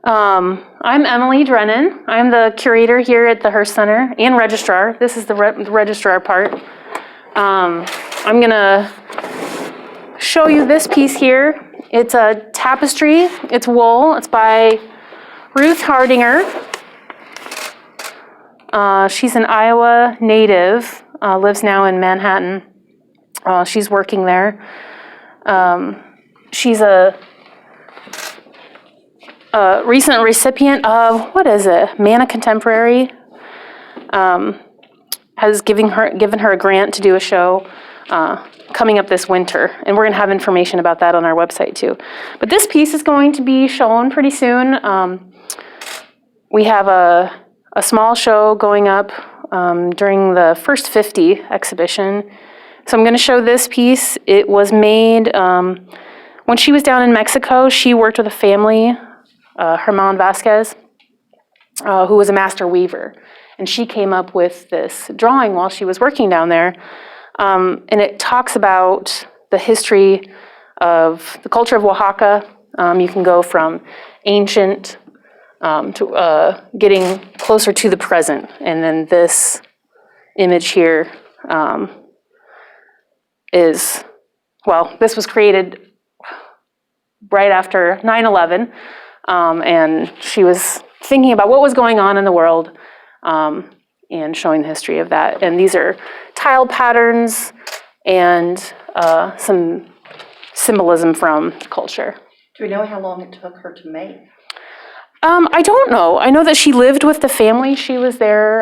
I'm Emily Drennan. I'm the curator here at the Hearst Center and registrar. This is the registrar part. I'm going to show you this piece here. It's a tapestry. It's wool. It's by Ruth Hardinger. She's an Iowa native, lives now in Manhattan. She's working there. She's a recent recipient of, Manna Contemporary, has given her a grant to do a show coming up this winter, and we're going to have information about that on our website too. But this piece is going to be shown pretty soon. We have a small show going up during the First 50 exhibition. So I'm going to show this piece. It was made when she was down in Mexico. She worked with a family, Herman Vasquez, who was a master weaver. And she came up with this drawing while she was working down there. And it talks about the history of the culture of Oaxaca. You can go from ancient to getting closer to the present. And then this image here this was created right after 9/11. And she was thinking about what was going on in the world and showing the history of that. And these are tile patterns and some symbolism from culture. Do we know how long it took her to make? I don't know. I know that she lived with the family. She was there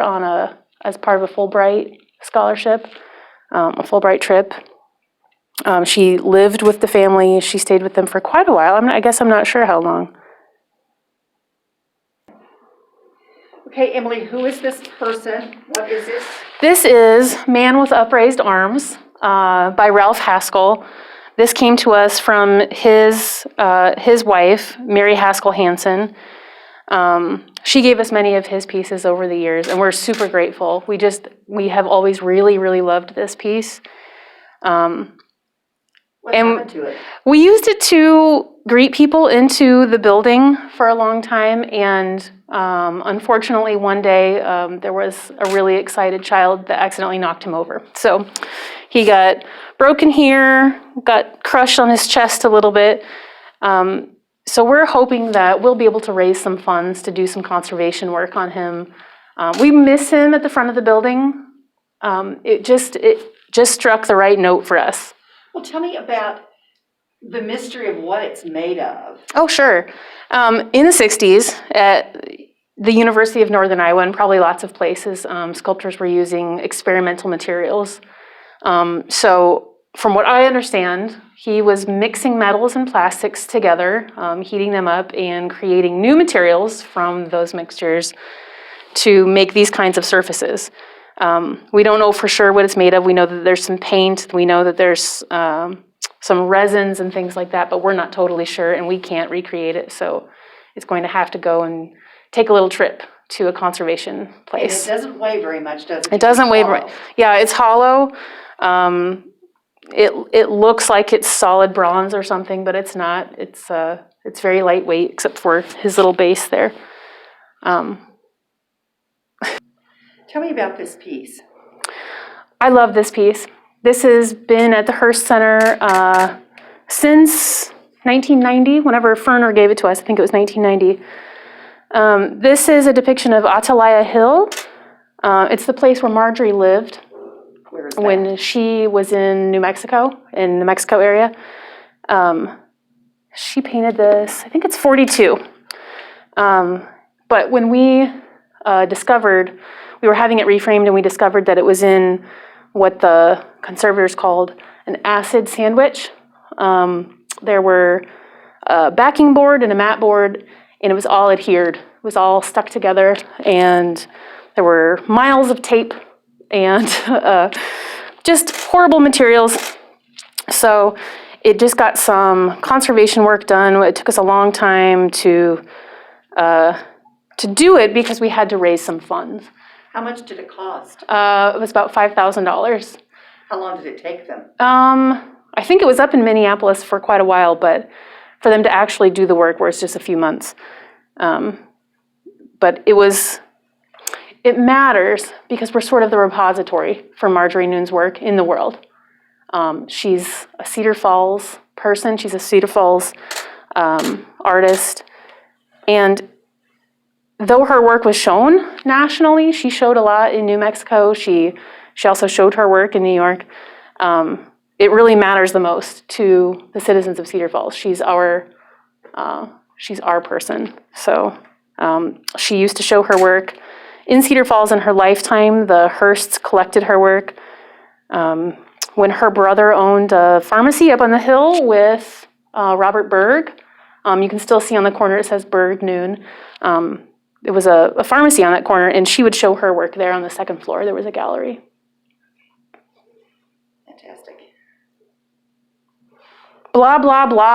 as part of a Fulbright scholarship, a Fulbright trip. She lived with the family. She stayed with them for quite a while. I guess I'm not sure how long. Okay, Emily, who is this person? What is it? This is Man with Upraised Arms by Ralph Haskell. This came to us from his wife, Mary Haskell Hansen. She gave us many of his pieces over the years, and we're super grateful. We have always really, really loved this piece. What happened to it? We used it to greet people into the building for a long time, and unfortunately one day there was a really excited child that accidentally knocked him over. So he got broken here, got crushed on his chest a little bit. So we're hoping that we'll be able to raise some funds to do some conservation work on him. We miss him at the front of the building. It just struck the right note for us. Well, tell me about the mystery of what it's made of. Oh, sure. In the 60s, at the University of Northern Iowa, and probably lots of places, sculptors were using experimental materials. So from what I understand, he was mixing metals and plastics together, heating them up, and creating new materials from those mixtures to make these kinds of surfaces. We don't know for sure what it's made of. We know that there's some paint. We know that there's some resins and things like that, but we're not totally sure, and we can't recreate it. So it's going to have to go and take a little trip to a conservation place. And it doesn't weigh very much, does it? It doesn't weigh very much. Yeah, it's hollow. It looks like it's solid bronze or something, but it's not. It's very lightweight, except for his little base there. Tell me about this piece. I love this piece. This has been at the Hearst Center since 1990, whenever Ferner gave it to us. I think it was 1990. This is a depiction of Atalaya Hill. It's the place where Marjorie lived when she was in New Mexico, in the Mexico area. She painted this, I think it's 42. But when we discovered, we were having it reframed, and we discovered that it was in what the conservators called an acid sandwich. There were a backing board and a mat board, and it was all adhered. It was all stuck together, and there were miles of tape and just horrible materials. So it just got some conservation work done. It took us a long time to do it because we had to raise some funds. How much did it cost? It was about $5,000. How long did it take them? I think it was up in Minneapolis for quite a while, but for them to actually do the work was just a few months. But it matters because we're sort of the repository for Marjorie Newton's work in the world. She's a Cedar Falls person, she's a Cedar Falls artist, and though her work was shown nationally, she showed a lot in New Mexico, she also showed her work in New York, it really matters the most to the citizens of Cedar Falls. She's our person. So she used to show her work in Cedar Falls in her lifetime. The Hearsts collected her work. When her brother owned a pharmacy up on the hill with Robert Berg, you can still see on the corner it says Berg Nuhn. It was a pharmacy on that corner, and she would show her work there on the second floor. There was a gallery. Fantastic. Blah, blah, blah.